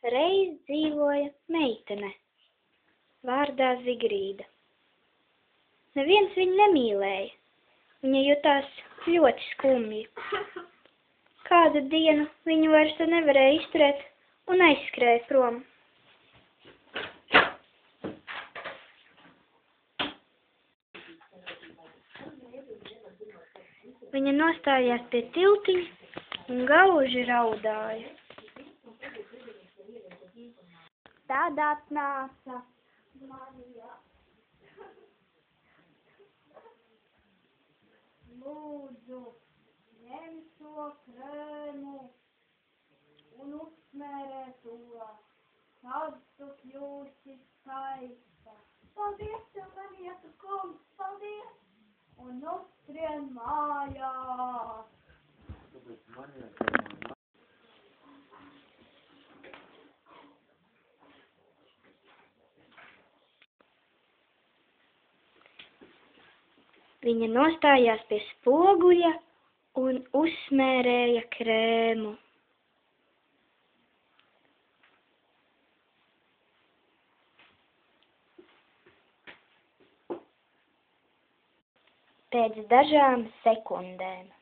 Reiz dzīvoja meitene, vārdā Zigrīda. Neviens viņu nemīlēja, viņa jutās ļoti skumji. Kādu dienu viņu vairs nevarēja izturēt un aizskrēja prom. Viņa nostājās pie tiltiņa un gauži raudāja. Tad atnāca Marija. Lūdzu, ņem šo krēmu un uzsmērē to. Tad tu kļūsi skaista. Paldies tev, Marija, tu kungs, paldies! Un uzskrien mājās. Viņa nostājās pie spoguļa un uzsmērēja krēmu. Pēc dažām sekundēm